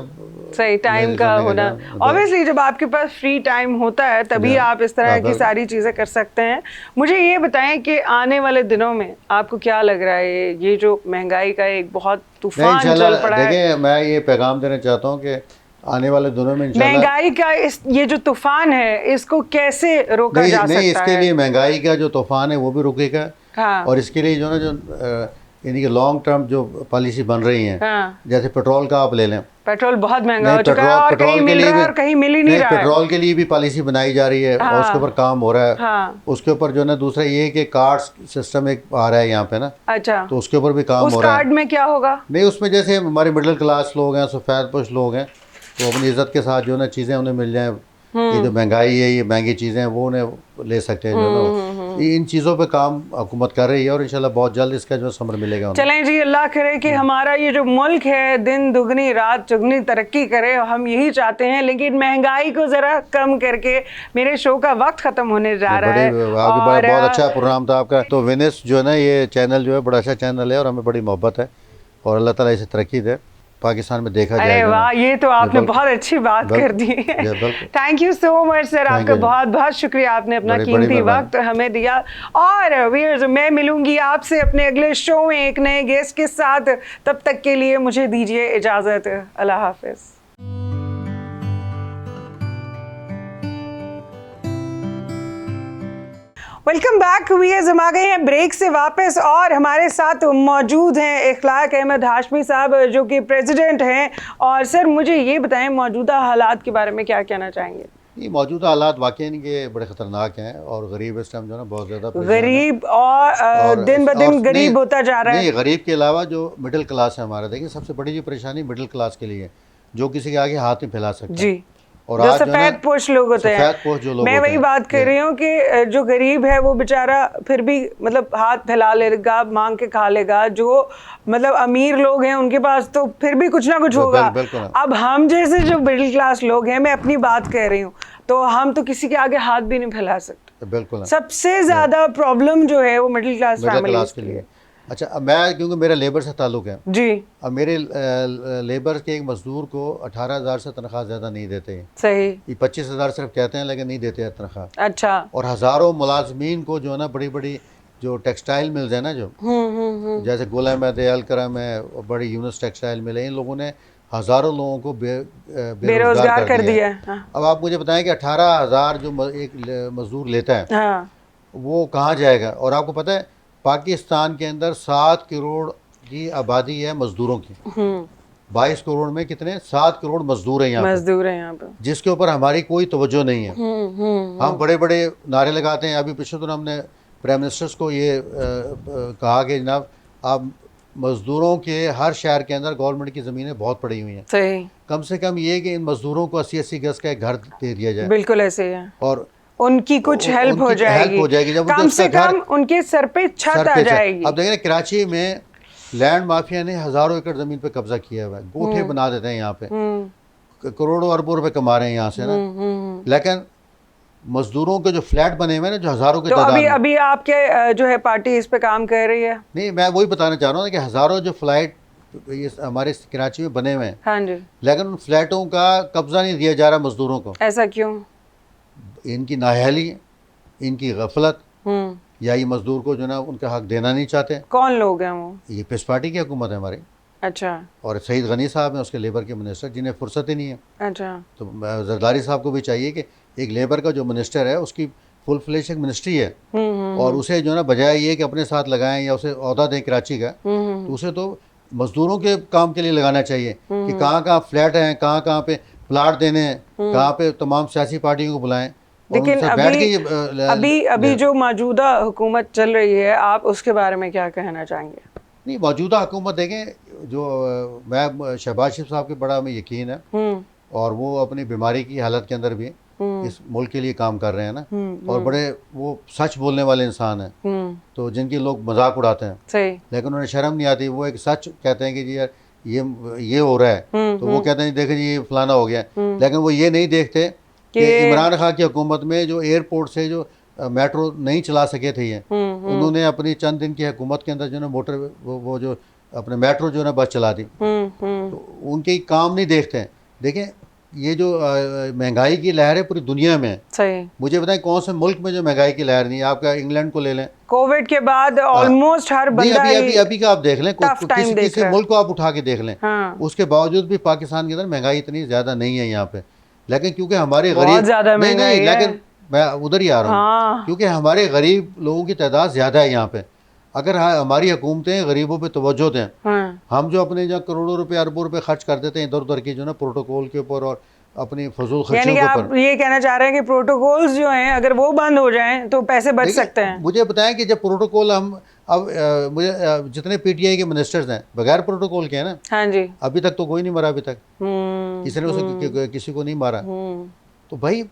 सही टाइम का होना, ऑब्वियसली जब आपके पास फ्री टाइम होता है तभी आप इस तरह की सारी चीज़ें कर सकते हैं। मुझे ये बताएं कि आने वाले दिनों में आपको क्या लग रहा है, ये जो महंगाई का एक बहुत तूफान चल पड़ा है? देखिए, मैं ये पैगाम देना चाहता हूँ कि आने वाले दिनों में महंगाई का ये जो तूफान है इसको कैसे रोका जा सकता है? नहीं, इसके लिए महंगाई का जो तूफान है वो भी रुकेगा। हाँ। और इसके लिए जो ना जो यानी कि लॉन्ग टर्म जो पॉलिसी बन रही है, हाँ। जैसे पेट्रोल का आप ले लें, पेट्रोल बहुत महंगा हो चुका है और कहीं मिल रहा है और कहीं मिल ही नहीं रहा है। पेट्रोल के लिए भी पॉलिसी बनाई जा रही है। हाँ। और उसके ऊपर काम हो रहा है। हाँ। उसके ऊपर जो ना दूसरा ये कि कार्ड्स सिस्टम एक आ रहा है यहाँ पे ना। अच्छा, तो उसके ऊपर भी काम हो रहा है। कार्ड में क्या होगा? नहीं, उसमें जैसे हमारे मिडिल क्लास लोग हैं, सफ़ेद पोश लोग हैं, तो अपनी इज्जत के साथ जो ना चीज़ें उन्हें मिल जाएं। ये जो महंगाई है, ये महंगी चीज़ें हैं, वो उन्हें ले सकते हैं जो ना। इन चीज़ों पे काम हुकूमत कर रही है और इंशाल्लाह बहुत जल्द इसका जो समर मिलेगा। चलें जी, अल्लाह करे कि हमारा ये जो मुल्क है दिन दुगनी रात चुगनी तरक्की करे, हम यही चाहते हैं। लेकिन महंगाई को ज़रा कम करके, मेरे शो का वक्त ख़त्म होने जा रहा है। और बहुत अच्छा प्रोग्राम था आपका। तो विनेस जो है ना, ये चैनल जो है बड़ा अच्छा चैनल है और हमें बड़ी मोहब्बत है और अल्लाह ताला इसे तरक्की दे, पाकिस्तान में देखा जाए। अरे वाह, ये तो आपने बहुत अच्छी बात कर दी है। Thank you so much sir, आपका बहुत बहुत शुक्रिया, आपने अपना कीमती वक्त हमें दिया। और व्यूअर्स, मैं मिलूंगी आपसे अपने अगले शो में एक नए गेस्ट के साथ। तब तक के लिए मुझे दीजिए इजाज़त। अल्लाह हाफिज़। Welcome back. हम आ गए हैं ब्रेक से वापस और हमारे साथ मौजूद हैं इखलाक अहमद हाशमी साहब, जो कि प्रेसिडेंट हैं। और सर, मुझे ये बताएं, मौजूदा हालात के बारे में क्या कहना चाहेंगे? ये मौजूदा हालात वाकई इनके बड़े ख़तरनाक हैं और गरीब इस टाइम जो है ना बहुत ज़्यादा गरीब और दिन ब दिन गरीब होता जा रहा है। नहीं, गरीब के अलावा जो मिडिल क्लास है हमारा, देखिए सबसे बड़ी जो परेशानी मिडिल क्लास के लिए है, जो किसी के आगे हाथ नहीं फैला सकता जी। और जो आज जो है सफेद पोश लोग होते हैं, सफेद पोश जो लोग मैं होते वही हैं, बात कर रही हूँ कि जो गरीब है वो बेचारा फिर भी मतलब हाथ फैला लेगा, मांग के खा लेगा। जो मतलब अमीर लोग हैं उनके पास तो फिर भी कुछ ना कुछ होगा। बिल्कुल। अब हम जैसे जो मिडिल क्लास लोग हैं, मैं अपनी बात कह रही हूँ, तो हम तो किसी के आगे हाथ भी नहीं फैला सकते। बिल्कुल सबसे ज्यादा प्रॉब्लम जो है वो middle class middle family class के लिए। अच्छा, अब मैं क्योंकि मेरा लेबर से ताल्लुक है, जी अब मेरे लेबर के एक मजदूर को 18,000 से तनख्वाह ज़्यादा नहीं देते हैं। सही। ये 25,000 सिर्फ कहते हैं लेकिन नहीं देते हैं तनख्वाह। अच्छा। और हज़ारों मुलाजमीन को जो है ना बड़ी बड़ी जो टेक्सटाइल मिल्स है ना, जो जैसे गुलाम है, अलकरम है, बड़ी यूनिस टेक्सटाइल मिल है, इन लोगों ने हज़ारों लोगों को बेरोजगार कर दिया है। हाँ। अब आप मुझे बताएं कि 18,000 जो एक मजदूर लेता है हाँ। वो कहाँ जाएगा? और आपको पता है पाकिस्तान के अंदर 7 करोड़ की आबादी है मजदूरों की। 22 करोड़ में कितने 7 करोड़ मजदूर हैं यहाँ पे, मजदूर हैं यहाँ पे, जिसके ऊपर हमारी कोई तवज्जो नहीं है। हम बड़े बड़े नारे लगाते हैं। अभी पिछले दिन हमने प्राइम मिनिस्टर्स को ये कहा कि जनाब आप मजदूरों के हर शहर के अंदर गवर्नमेंट की ज़मीनें बहुत पड़ी हुई हैं, सही, कम से कम ये कि इन मजदूरों को 80-80 गज का एक घर दे दिया जाए। बिल्कुल ऐसे ही है। और उनकी कुछ हेल्प हो जाएगी, जब कम से कम उनके सर पे छत आ जाएगी। अब देखें कराची में लैंड माफिया ने हज़ारों एकड़ ज़मीन पे कब्जा किया हुआ है, गोठे बना देते हैं यहाँ पे, करोड़ों अरबों रुपए कमा रहे हैं यहाँ से ना। लेकिन मजदूरों के जो फ्लैट बने हुए हैं ना, जो हज़ारों के तो अभी आपके जो है पार्टी इस पे काम कर रही है? नहीं, मैं वही बताना चाह रहा हूँ कि हज़ारों जो फ्लैट ये हमारे कराची में बने हुए हैं, हाँ जी, लेकिन उन फ्लैटों का कब्जा नहीं दिया जा रहा मजदूरों को। ऐसा क्यों? इनकी नाअहली, इनकी गफलत, या ये मजदूर को जो ना उनका हक देना नहीं चाहते। कौन लोग हैं वो? ये पीस पार्टी की हुकूमत है हमारी। अच्छा। और सईद गनी साहब हैं उसके लेबर के मिनिस्टर, जिन्हें फुर्सत ही नहीं है। अच्छा। तो जरदारी साहब को भी चाहिए कि एक लेबर का जो मिनिस्टर है उसकी फुल फ्लेश एक मिनिस्ट्री है, और उसे जो ना बजाय ये कि अपने साथ लगाएं या उसे ओहदा दें कराची का, तो उसे तो मजदूरों के काम के लिए लगाना चाहिए कि कहाँ कहाँ फ्लैट हैं, कहाँ कहाँ पे प्लाट देने हैं, कहाँ पे तमाम सियासी पार्टियों को बुलाएं। लेकिन अभी जो मौजूदा हुकूमत चल रही है, आप उसके बारे में क्या कहना चाहेंगे? नहीं, मौजूदा हुकूमत देखें, जो मैं शहबाज शरीफ साहब के बड़ा हमें यकीन है, और वो अपनी बीमारी की हालत के अंदर भी इस मुल्क के लिए काम कर रहे हैं ना, और बड़े वो सच बोलने वाले इंसान हैं, तो जिनकी लोग मजाक उड़ाते हैं, सही, लेकिन उन्हें शर्म नहीं आती। वो एक सच कहते हैं कि जी यार ये हो रहा है, तो वो कहते हैं देखें जी ये फलाना हो गया, लेकिन वो ये नहीं देखते कि इमरान खान की हुकूमत में जो एयरपोर्ट से जो मेट्रो नहीं चला सके थे, ये उन्होंने अपनी चंद दिन की हुकूमत के अंदर जो ना मोटर वो जो अपने मेट्रो जो ना बस चला दी। तो उनके काम नहीं देखते हैं। देखें, ये जो महंगाई की लहर है पूरी दुनिया में, सही, मुझे बताएं कौन से मुल्क में जो महंगाई की लहर नहीं है? आपका इंग्लैंड को ले लें, कोविड के बाद ऑलमोस्ट हर बंदा अभी का आप देख लें, किसी मुल्क को आप उठा के देख लें, उसके बावजूद भी पाकिस्तान के अंदर महंगाई इतनी ज्यादा नहीं है यहाँ पे। लेकिन क्योंकि हमारे गरीब नहीं, लेकिन मैं उधर ही आ रहा हूँ, क्योंकि हमारे गरीब लोगों की तादाद ज़्यादा है यहाँ पे। अगर हमारी हुकूमतें गरीबों पे तवज्जो दें, हम जो अपने जो करोड़ों रुपए अरबों रुपए खर्च कर देते हैं इधर उधर की जो ना प्रोटोकॉल के ऊपर और अपनी फजूल खर्चों के ऊपर। ये कहना चाह रहे हैं कि प्रोटोकॉल्स जो हैं अगर वो बंद हो जाएं तो पैसे बच सकते हैं? मुझे बताएं कि जब प्रोटोकॉल हम अब मुझे जितने पीटीआई के मिनिस्टर्स हैं बगैर प्रोटोकॉल के हैं ना, हाँ जी, अभी तक तो कोई नहीं मरा, अभी तक किसी ने उसे किसी को नहीं मारा। तो भाई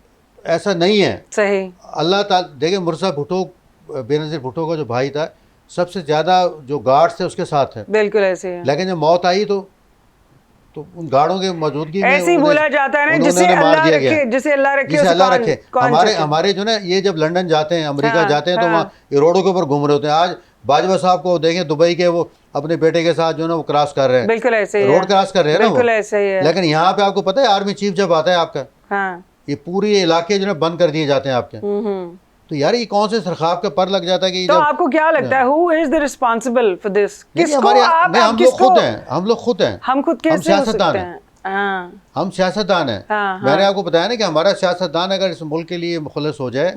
ऐसा नहीं है, सही। अल्लाह ताला देखे, मुर्जा भुट्टो, बेनज़ीर भुट्टो का जो भाई था, सबसे ज्यादा जो गार्ड्स थे उसके साथ है, बिल्कुल ऐसे है। लेकिन जब मौत आई तो उन गार्डों की मौजूदगी में ऐसे ही बोला जाता है ना, जिसे अल्लाह रखे, जिसे अल्लाह रखे। हमारे जो ना ये जब लंदन जाते हैं, अमेरिका जाते हैं, तो वहाँ रोडों के ऊपर घूम रहे होते हैं। आज बाजवा साहब को देखें दुबई के, वो अपने बेटे के साथ जो ना वो क्रॉस कर रहे हैं, बिल्कुल ऐसे रोड क्रॉस कर रहे हैं ना, बिल्कुल ऐसे ही है। लेकिन यहाँ पे आपको पता है आर्मी चीफ जब आता है आपका, ये पूरे इलाके जो ना बंद कर दिए जाते हैं आपके। तो यार ये कौन से सरखाब का पर लग जाता है कि तो आपको क्या लगता है who is the responsible for this? किसको आप हम लोग खुद हैं, हम खुद कैसे हो सकते हैं? हम सियासतदान हैं। मैंने आपको बताया ना कि हमारा सियासतदान अगर इस मुल्क के लिए मुखलिस हो जाए,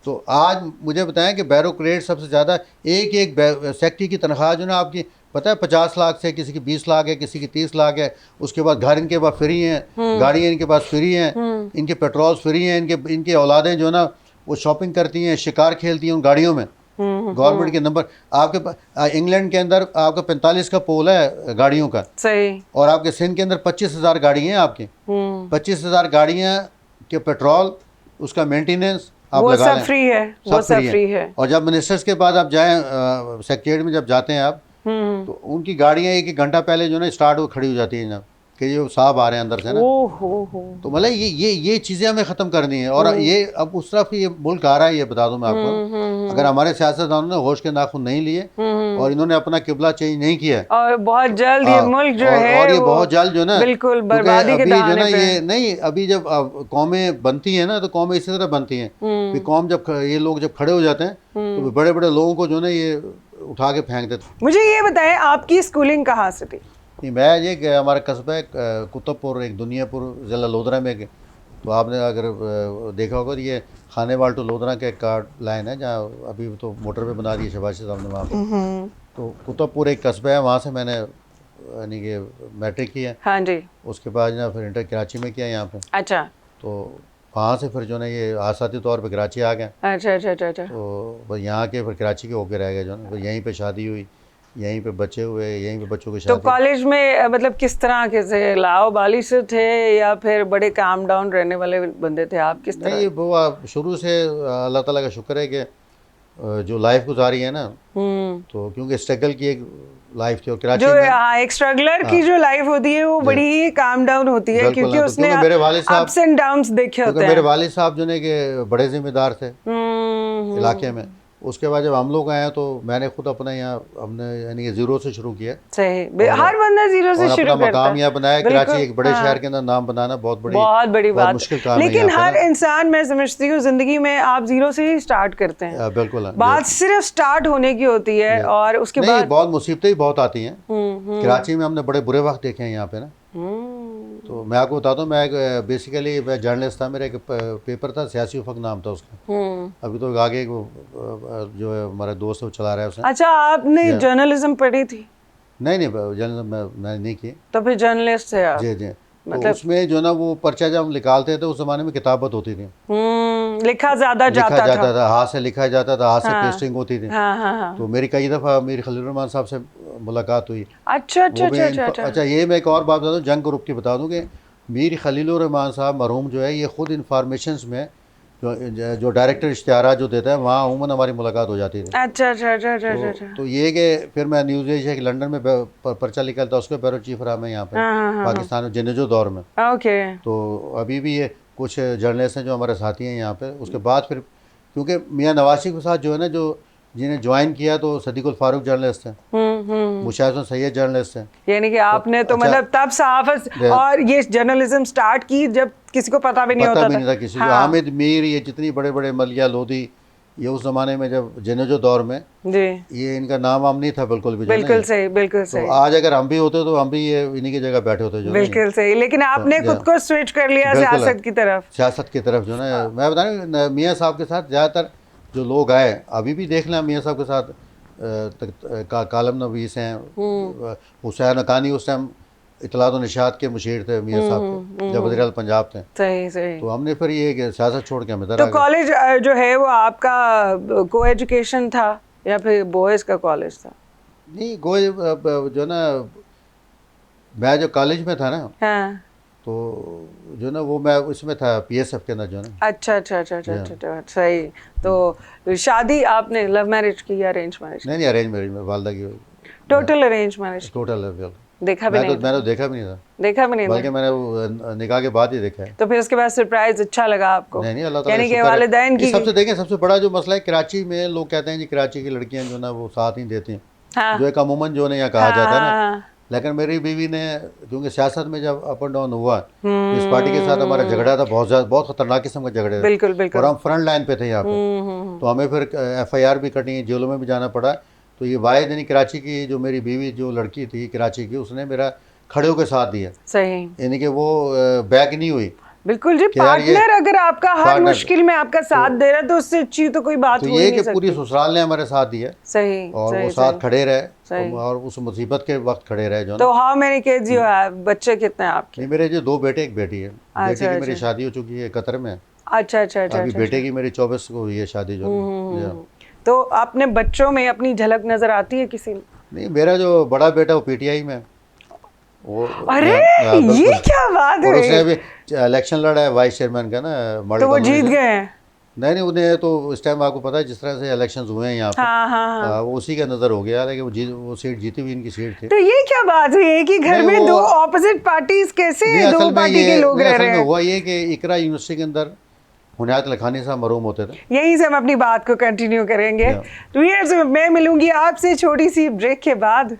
तो आज मुझे बताएं कि ब्यूरोक्रेट सबसे ज़्यादा एक सेक्रेटरी की तनख्वाह जो ना आपकी पता है 50 लाख से, किसी की 20 लाख है, किसी की 30 लाख है। उसके बाद घर इनके पास फ्री हैं, गाड़ियाँ इनके पास फ्री हैं, इनके पेट्रोल फ्री हैं, इनके औलादें जो ना वो शॉपिंग करती हैं, शिकार खेलती हैं उन गाड़ियों में, गवर्नमेंट के नंबर आपके इंग्लैंड के अंदर आपका 45 का पोल है गाड़ियों का, सही, और आपके सिंध के अंदर 25,000 गाड़ियाँ हैं आपकी। 25,000 गाड़ियाँ के पेट्रोल, उसका मेंटेनेंस आप वो लगा सब लें, फ्री है, वो सब फ्री है। और जब मिनिस्टर्स के बाद आप जाएं सेक्रेटरीट में जब जाते हैं आप, तो उनकी गाड़ियाँ 1 घंटा पहले जो है ना स्टार्ट हो खड़ी हो जाती हैं जब कि ये साहब आ रहे हैं अंदर से ना। हो। तो मतलब ये चीज़ें हमें ख़त्म करनी है। और ये अब उस तरफ ये मुल्क आ रहा है, ये बता दूं मैं आपको, अगर हमारे सियासतदानों ने होश के नाखून नहीं लिए और इन्होंने अपना किबला चेंज नहीं किया, और बहुत जल्द ये मुल्क जो है और ये वो बहुत जल्द जो है ना बिल्कुल क्योंकि बर्बादी के अभी जो है दहाने ना पे। ये नहीं, अभी जब कौमें बनती हैं ना तो कौमें इसी तरह बनती हैं कि कौम जब ये लोग जब खड़े हो जाते हैं तो बड़े बड़े लोगों को जो है ना ये उठा के फेंक देते हैं। मुझे ये बताएं, आपकी स्कूलिंग कहाँ से थी? नहीं, मैं ये कि हमारा कस्बा है कुतुबपुर, एक दुनियापुर ज़िला लोधरा में। तो आपने अगर देखा होगा तो ये खानेवाल टू लोधरा का एक कार्ड लाइन है जहाँ अभी तो मोटर पे बना दी है शबाशी साहब ने वहाँ पे। तो कुतुबपुर एक कस्बा है, वहाँ से मैंने यानी कि मैट्रिक किया। हाँ जी। उसके बाद ना फिर इंटर कराची में किया यहाँ पे। अच्छा। तो वहाँ से फिर जो है ये आसाती तौर पे कराची आ गए। अच्छा। तो बस यहाँ के फिर कराची के होके रह गए जो है, यहीं पे शादी हुई, यहीं पे बच्चे हुए, यहीं पे बच्चों की तो शादी। कॉलेज में मतलब किस तरह के थे, लाओ बाली से थे या फिर बड़े काम डाउन रहने वाले बंदे थे आप, किस तरह? नहीं, वो आप शुरू से अल्लाह ताला का शुक्र है कि जो लाइफ गुजारी है ना, तो क्योंकि स्ट्रगल की एक लाइफ थी। और कराची जो में एक स्ट्रगलर की जो लाइफ होती है वो बड़ी ही काम डाउन होती है, बिल्कुल क्योंकि ना, तो उसने क्योंकि मेरे वालिद साहब, अप्स एंड डाउन्स देखे क्योंकि होते मेरे हैं। वालिद साहब जो ने के बड़े जिम्मेदार थे इलाके में। उसके बाद जब हम लोग आए तो मैंने खुद अपना यहाँ हमने यानी कि जीरो से शुरू किया। सही, हर बंदा जीरो से और शुरू अपना करता मकाम है। यहाँ बनाया। बिल्कुल, कराची एक बड़े हाँ। शहर के अंदर नाम बनाना बहुत बड़ी बहुत बात, मुश्किल काम है लेकिन यहाँ हर पे ना। इंसान, मैं समझती हूँ जिंदगी में आप जीरो से ही स्टार्ट करते हैं। बिल्कुल हाँ, बात सिर्फ स्टार्ट होने की होती है और उसके नहीं, बाद बहुत मुसीबतें ही बहुत आती हैं। कराची में हमने बड़े बुरे वक्त देखे हैं यहाँ पे ना। तो मैं आपको बताता हूँ, मैं बेसिकली मैं जर्नलिस्ट था, मेरा एक पेपर था, सियासी उफक नाम था उसका। अभी तो आगे जो है हमारा दोस्त है वो चला रहा है उसे। अच्छा, आपने जर्नलिज्म पढ़ी थी? नहीं, जर्नलिज्म मैंने नहीं की। तो फिर जर्नलिस्ट थे आप? जी। तो उसमें जो ना वो पर्चा जब हम निकालते थे उस जमाने में किताबत होती थी, लिखा ज्यादा लिखा जाता था, हाथ से लिखा जाता था, हाथ से पेस्टिंग होती थी। हाँ। तो मेरी कई दफ़ा मीर खलील रहमान साहब से मुलाकात हुई। अच्छा। अच्छा, ये मैं एक और बात बता दूँ, जंग ग्रुप की बता दूँ कि मीर खलील रहमान साहब मरहूम जो है ये खुद इंफॉर्मेशंस में जो डायरेक्टर इश्तिहारात जो देता है वहाँ उमूमन हमारी मुलाकात हो जाती थी। अच्छा। तो ये कि फिर मैं न्यूज़ एशिया कि लंदन में पर्चा निकलता, उसके ब्यूरो चीफ रहा मैं यहाँ पे पाकिस्तान में जिन्हें दौर में। ओके। तो अभी भी ये कुछ जर्नलिस्ट हैं जो हमारे साथी हैं यहाँ पे। उसके बाद फिर क्योंकि मियाँ नवाज शरीफ के साथ जो है ना, जो जिन्हें ज्वाइन किया तो सदीकुल फारूक जर्नलिस्ट हैं, मुशाहिद सैयद जर्नलिस्ट हैं। यानी कि आपने तो अच्छा, मतलब तब सहाफत और ये जर्नलिज्म स्टार्ट की जब किसी को पता भी नहीं होता था किसी को। हामिद मीर, ये जितनी बड़े बड़े मलिया लोधी, ये उस ज़माने में जब जिनेजो दौर में जी, ये इनका नाम वाम नहीं था बिल्कुल भी। बिल्कुल सही। तो आज अगर हम भी होते तो हम भी ये इन्हीं की जगह बैठे होते। जो बिल्कुल सही, लेकिन आपने खुद को स्विच कर लिया सियासत की तरफ जो ना। मैं बता रहा हूँ मियाँ साहब के साथ ज़्यादातर जो लोग आए, अभी भी देख लें मियाँ साहब के साथ कालम नवीस हैं, हुसैन अकानी उस टाइम इतलात और निशात के मुशीर थे मियाँ साहब के, जब वज़ीर-ए-आज़म पंजाब थे। सही। तो हमने फिर ये सियासत छोड़ के हमें तो कॉलेज जो है वो आपका को एजुकेशन था या फिर बॉयज़ का कॉलेज था? नहीं, जो ना मैं जो कॉलेज में था ना, हाँ। तो जो ना वो मैं उसमें था PSF के अंदर जो ना। अच्छा। सही। तो शादी आपने लव मैरिज की या अरेंज मैरिज? नहीं, अरेंज मैरिज में, वालदा की। Total arrange marriage? टोटल। देखा भी नहीं? मैंने तो देखा भी नहीं था। देखा भी नहीं, बल्कि मैंने वो निकाह के बाद ही देखा है। तो फिर उसके बाद सरप्राइज अच्छा लगा आपको? नहीं, अल्लाह ताला यानी कि वालिदैन की सबसे बड़ा जो मसला है कराची में, लोग कहते हैं जी कराची की लड़कियां जो ना वो साथ नहीं देती हैं। हाँ। जो एक अमूमन जो है यहाँ कहा जाता है ना। लेकिन मेरी बीवी ने, क्योंकि सियासत में जब अप एंड डाउन हुआ, इस पार्टी के साथ हमारा झगड़ा था, बहुत खतरनाक किस्म का झगड़ा था। बिल्कुल। और हम फ्रंट लाइन पे थे यहाँ पे। तो हमें फिर FIR भी कटी, जेलों में भी जाना पड़ा। तो ये वाहिद यानी कराची की जो मेरी बीवी जो लड़की थी कराची की, उसने मेरा खड़े होकर साथ दिया। सही। यानी कि वो बैक नहीं हुई। बिल्कुल जी, पार्टनर अगर आपका हर मुश्किल में आपका साथ दे रहा है तो उससे अच्छी तो कोई बात हो नहीं सकती। कि पूरी ससुराल ने हमारे साथ दिया। सही। और वो साथ खड़े रहे और उस मुसीबत के वक्त खड़े रहे जो। तो how many kids you have? बच्चे कितने हैं आपके? मेरे जो 2 बेटे 1 बेटी है। बेटी की मेरी शादी हो चुकी है कतर में। अच्छा। अभी बेटे की मेरी 24 को हुई है शादी जो। तो अपने बच्चों में अपनी झलक नजर आती है किसी में? नहीं, मेरा जो बड़ा बेटा वो पीटीआई में है। वो अरे बिल्कुल। ये क्या बात और उसने है! अभी इलेक्शन लड़ा है वाइस चेयरमैन का ना, मॉडल तो वो जीत कॉम्बिनेशन। गए हैं? नहीं, उन्हें तो इस टाइम आपको पता है जिस तरह से इलेक्शन हुए हैं यहाँ पे, हाँ हाँ हाँ। वो उसी का नज़र हो गया, लेकिन वो सीट जीती हुई इनकी सीट थी। तो ये क्या बात हुई है कि घर नहीं, में वो- दो ऑपोजिट पार्टीज कैसे नहीं, दो असल में पार्टी के लोग रह असल रहे में हैं? हुआ ये कि इकरा यूनिवर्सिटी के अंदर हुनैत लखानी साहब मरूम होते थे। यहीं से हम अपनी बात को कंटिन्यू करेंगे। या। तो ये मैं मिलूंगी आपसे छोटी सी ब्रेक के बाद।